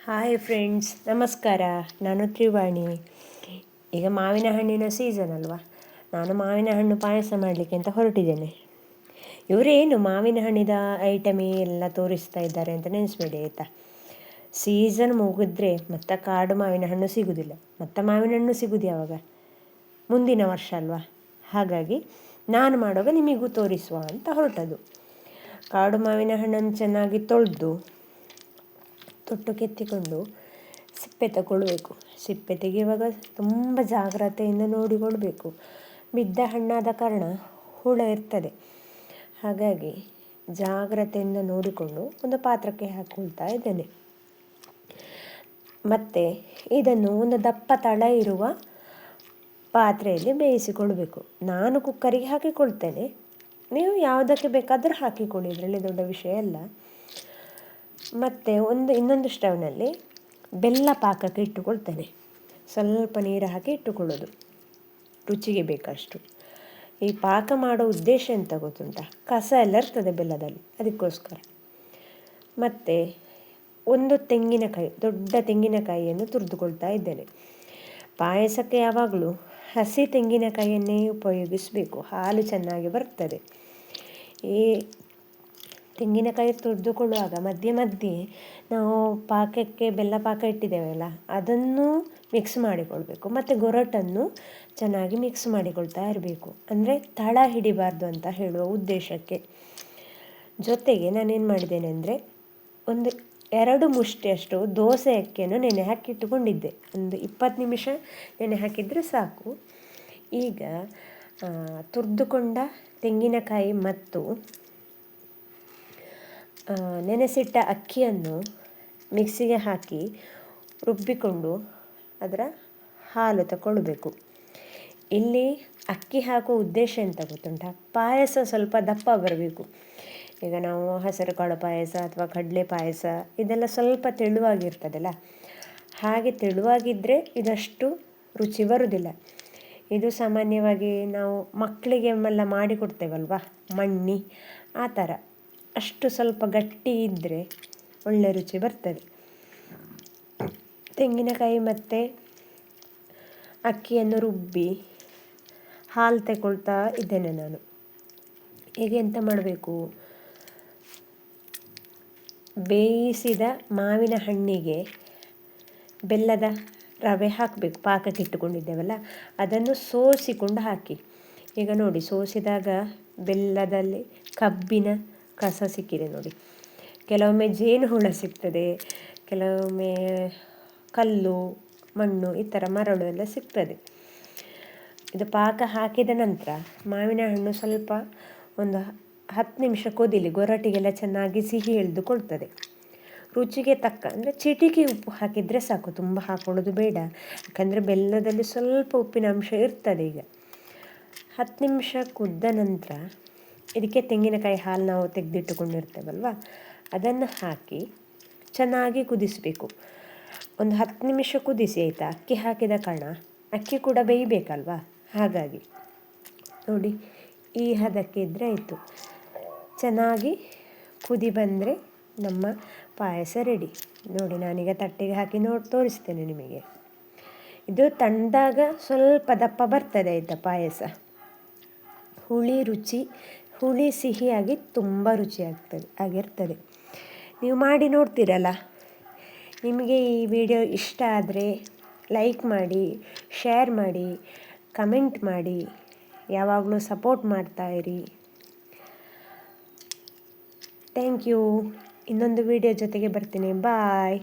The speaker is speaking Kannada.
ಹಾಯ್ ಫ್ರೆಂಡ್ಸ್, ನಮಸ್ಕಾರ. ನಾನು ತ್ರಿವಾಣಿ. ಈಗ ಮಾವಿನ ಹಣ್ಣಿನ ಸೀಸನ್ ಅಲ್ವಾ, ನಾನು ಮಾವಿನ ಹಣ್ಣು ಪಾಯಸ ಮಾಡಲಿಕ್ಕೆ ಅಂತ ಹೊರಟಿದ್ದೇನೆ. ಇವರೇನು ಮಾವಿನ ಹಣ್ಣಿದ ಐಟಮೇ ಎಲ್ಲ ತೋರಿಸ್ತಾ ಇದ್ದಾರೆ ಅಂತ ನೆನೆಸ್ಬೇಡಿ ಆಯಿತಾ. ಸೀಸನ್ ಮುಗಿದ್ರೆ ಮತ್ತೆ ಕಾಡು ಮಾವಿನ ಹಣ್ಣು ಸಿಗೋದಿಲ್ಲ, ಮತ್ತು ಮಾವಿನ ಹಣ್ಣು ಸಿಗೋದು ಯಾವಾಗ? ಮುಂದಿನ ವರ್ಷ ಅಲ್ವಾ. ಹಾಗಾಗಿ ನಾನು ಮಾಡುವಾಗ ನಿಮಗೂ ತೋರಿಸುವ ಅಂತ ಹೊರಟದು. ಕಾಡು ಮಾವಿನ ಹಣ್ಣನ್ನು ಚೆನ್ನಾಗಿ ತೊಳೆದು ತೊಟ್ಟು ಕೆತ್ತಿಕೊಂಡು ಸಿಪ್ಪೆ ತಗೊಳ್ಬೇಕು. ಸಿಪ್ಪೆ ತೆಗೆಯುವಾಗ ತುಂಬ ಜಾಗ್ರತೆಯಿಂದ ನೋಡಿಕೊಳ್ಬೇಕು. ಬಿದ್ದ ಹಣ್ಣಾದ ಕಾರಣ ಹುಳ ಇರ್ತದೆ. ಹಾಗಾಗಿ ಜಾಗ್ರತೆಯಿಂದ ನೋಡಿಕೊಂಡು ಒಂದು ಪಾತ್ರಕ್ಕೆ ಹಾಕ್ಕೊಳ್ತಾ ಇದ್ದೇನೆ. ಮತ್ತು ಇದನ್ನು ಒಂದು ದಪ್ಪ ತಳ ಇರುವ ಪಾತ್ರೆಯಲ್ಲಿ ಬೇಯಿಸಿಕೊಳ್ಬೇಕು. ನಾನು ಕುಕ್ಕರಿಗೆ ಹಾಕಿಕೊಳ್ತೇನೆ, ನೀವು ಯಾವುದಕ್ಕೆ ಬೇಕಾದರೂ ಹಾಕಿಕೊಳ್ಳಿ, ಇದರಲ್ಲಿ ದೊಡ್ಡ ವಿಷಯ ಅಲ್ಲ. ಮತ್ತು ಇನ್ನೊಂದು ಸ್ಟವ್ನಲ್ಲಿ ಬೆಲ್ಲ ಪಾಕಕ್ಕೆ ಇಟ್ಟುಕೊಳ್ತೇನೆ. ಸ್ವಲ್ಪ ನೀರು ಹಾಕಿ ಇಟ್ಟುಕೊಳ್ಳೋದು, ರುಚಿಗೆ ಬೇಕಷ್ಟು. ಈ ಪಾಕ ಮಾಡೋ ಉದ್ದೇಶ ಎಂತ ಗೊತ್ತುಂಟ? ಕಸ ಎಲ್ಲ ಇರ್ತದೆ ಬೆಲ್ಲದಲ್ಲಿ, ಅದಕ್ಕೋಸ್ಕರ. ಮತ್ತು ಒಂದು ತೆಂಗಿನಕಾಯಿ, ದೊಡ್ಡ ತೆಂಗಿನಕಾಯಿಯನ್ನು ತುರಿದುಕೊಳ್ತಾ ಇದ್ದೇನೆ. ಪಾಯಸಕ್ಕೆ ಯಾವಾಗಲೂ ಹಸಿ ತೆಂಗಿನಕಾಯಿಯನ್ನೇ ಉಪಯೋಗಿಸಬೇಕು, ಹಾಲು ಚೆನ್ನಾಗಿ ಬರ್ತದೆ. ಈ ತೆಂಗಿನಕಾಯಿ ತುರಿದುಕೊಳ್ಳುವಾಗ ಮಧ್ಯೆ ಮಧ್ಯೆ ನಾವು ಪಾಕಕ್ಕೆ ಬೆಲ್ಲ ಪಾಕ ಇಟ್ಟಿದ್ದೇವಲ್ಲ, ಅದನ್ನು ಮಿಕ್ಸ್ ಮಾಡಿಕೊಳ್ಬೇಕು. ಮತ್ತು ಗೊರಟನ್ನು ಚೆನ್ನಾಗಿ ಮಿಕ್ಸ್ ಮಾಡಿಕೊಳ್ತಾ ಇರಬೇಕು, ಅಂದರೆ ತಳ ಹಿಡಿಬಾರ್ದು ಅಂತ ಹೇಳುವ ಉದ್ದೇಶಕ್ಕೆ. ಜೊತೆಗೆ ನಾನೇನು ಮಾಡಿದ್ದೇನೆ ಅಂದರೆ, ಒಂದು 2 ಮುಷ್ಟಿಯಷ್ಟು ದೋಸೆ ಅಕ್ಕಿಯನ್ನು ನೆನೆ ಹಾಕಿಟ್ಟುಕೊಂಡಿದ್ದೆ. ಒಂದು 20 ನಿಮಿಷ ನೆನೆ ಹಾಕಿದರೆ ಸಾಕು. ಈಗ ತುರಿದುಕೊಂಡ ತೆಂಗಿನಕಾಯಿ ಮತ್ತು ನೆನೆಸಿಟ್ಟ ಅಕ್ಕಿಯನ್ನು ಮಿಕ್ಸಿಗೆ ಹಾಕಿ ರುಬ್ಬಿಕೊಂಡು ಅದರ ಹಾಲು ತಗೊಳ್ಬೇಕು. ಇಲ್ಲಿ ಅಕ್ಕಿ ಹಾಕುವ ಉದ್ದೇಶ ಎಂತ ಗೊತ್ತುಂಟ? ಪಾಯಸ ಸ್ವಲ್ಪ ದಪ್ಪ ಬರಬೇಕು. ಈಗ ನಾವು ಹೆಸರುಕಾಳು ಪಾಯಸ ಅಥವಾ ಕಡಲೆ ಪಾಯಸ ಇದೆಲ್ಲ ಸ್ವಲ್ಪ ತೆಳುವಾಗಿರ್ತದಲ್ಲ, ಹಾಗೆ ತೆಳುವಾಗಿದ್ದರೆ ಇದಷ್ಟು ರುಚಿ ಬರುವುದಿಲ್ಲ. ಇದು ಸಾಮಾನ್ಯವಾಗಿ ನಾವು ಮಕ್ಕಳಿಗೆ ಎಲ್ಲ ಮಾಡಿಕೊಡ್ತೇವಲ್ವ, ಮಣ್ಣಿ ಆ ಥರ. ಅಷ್ಟು ಸ್ವಲ್ಪ ಗಟ್ಟಿ ಇದ್ದರೆ ಒಳ್ಳೆ ರುಚಿ ಬರ್ತದೆ. ತೆಂಗಿನಕಾಯಿ ಮತ್ತು ಅಕ್ಕಿಯನ್ನು ರುಬ್ಬಿ ಹಾಲು ತಗೊಳ್ತಾ ಇದ್ದೇನೆ ನಾನು. ಈಗ ಎಂತ ಮಾಡಬೇಕು? ಬೇಯಿಸಿದ ಮಾವಿನ ಹಣ್ಣಿಗೆ ಬೆಲ್ಲದ ರವೆ ಹಾಕಬೇಕು. ಪಾಕಕ್ಕೆ ಇಟ್ಟುಕೊಂಡಿದ್ದೇವಲ್ಲ, ಅದನ್ನು ಸೋಸಿಕೊಂಡು ಹಾಕಿ. ಈಗ ನೋಡಿ, ಸೋಸಿದಾಗ ಬೆಲ್ಲದಲ್ಲಿ ಕಬ್ಬಿನ ಕಸ ಸಿಕ್ಕಿದೆ ನೋಡಿ. ಕೆಲವೊಮ್ಮೆ ಜೇನುಹುಳ ಸಿಗ್ತದೆ, ಕೆಲವೊಮ್ಮೆ ಕಲ್ಲು ಮಣ್ಣು ಈ ಥರ ಮರಳು ಎಲ್ಲ ಸಿಗ್ತದೆ. ಇದು ಪಾಕ ಹಾಕಿದ ನಂತರ ಮಾವಿನ ಹಣ್ಣು ಸ್ವಲ್ಪ ಒಂದು 10 ನಿಮಿಷ ಕೊದಿಲಿ, ಗೊರಟಿಗೆಲ್ಲ ಚೆನ್ನಾಗಿ ಸಿಹಿ ಎಳೆದುಕೊಳ್ತದೆ. ರುಚಿಗೆ ತಕ್ಕ, ಅಂದರೆ ಚಿಟಿಕೆ ಉಪ್ಪು ಹಾಕಿದರೆ ಸಾಕು, ತುಂಬ ಹಾಕೊಳ್ಳೋದು ಬೇಡ. ಯಾಕಂದರೆ ಬೆಲ್ಲದಲ್ಲಿ ಸ್ವಲ್ಪ ಉಪ್ಪಿನ ಅಂಶ ಇರ್ತದೆ. ಈಗ 10 ನಿಮಿಷ ಕುದ್ದ ನಂತರ ಇದಕ್ಕೆ ತೆಂಗಿನಕಾಯಿ ಹಾಲು ನಾವು ತೆಗೆದಿಟ್ಟುಕೊಂಡಿರ್ತೇವಲ್ವ, ಅದನ್ನು ಹಾಕಿ ಚೆನ್ನಾಗಿ ಕುದಿಸಬೇಕು. ಒಂದು 10 ನಿಮಿಷ ಕುದಿಸಿ ಆಯಿತಾ. ಅಕ್ಕಿ ಹಾಕಿದ ಕಾರಣ ಅಕ್ಕಿ ಕೂಡ ಬೇಯಬೇಕಲ್ವ, ಹಾಗಾಗಿ ನೋಡಿ ಈ ಹದಕ್ಕೆ ಇದ್ದರೆ ಆಯಿತು. ಚೆನ್ನಾಗಿ ಕುದಿ ಬಂದರೆ ನಮ್ಮ ಪಾಯಸ ರೆಡಿ. ನೋಡಿ, ನಾನೀಗ ತಟ್ಟೆಗೆ ಹಾಕಿ ತೋರಿಸ್ತೇನೆ ನಿಮಗೆ. ಇದು ತಣ್ಣದಾಗ ಸ್ವಲ್ಪ ದಪ್ಪ ಬರ್ತದೆ ಆಯಿತಾ ಪಾಯಸ. ಹುಳಿ ಸಿಹಿಯಾಗಿ ತುಂಬ ಆಗಿರ್ತದೆ. ನೀವು ಮಾಡಿ ನೋಡ್ತೀರಲ್ಲ. ನಿಮಗೆ ಈ ವಿಡಿಯೋ ಇಷ್ಟ ಆದರೆ ಲೈಕ್ ಮಾಡಿ, ಶೇರ್ ಮಾಡಿ, ಕಮೆಂಟ್ ಮಾಡಿ, ಯಾವಾಗಲೂ ಸಪೋರ್ಟ್ ಮಾಡ್ತಾಯಿರಿ. Thank you. ಇನ್ನೊಂದು ವಿಡಿಯೋ ಜೊತೆಗೆ ಬರ್ತೀನಿ. ಬಾಯ್.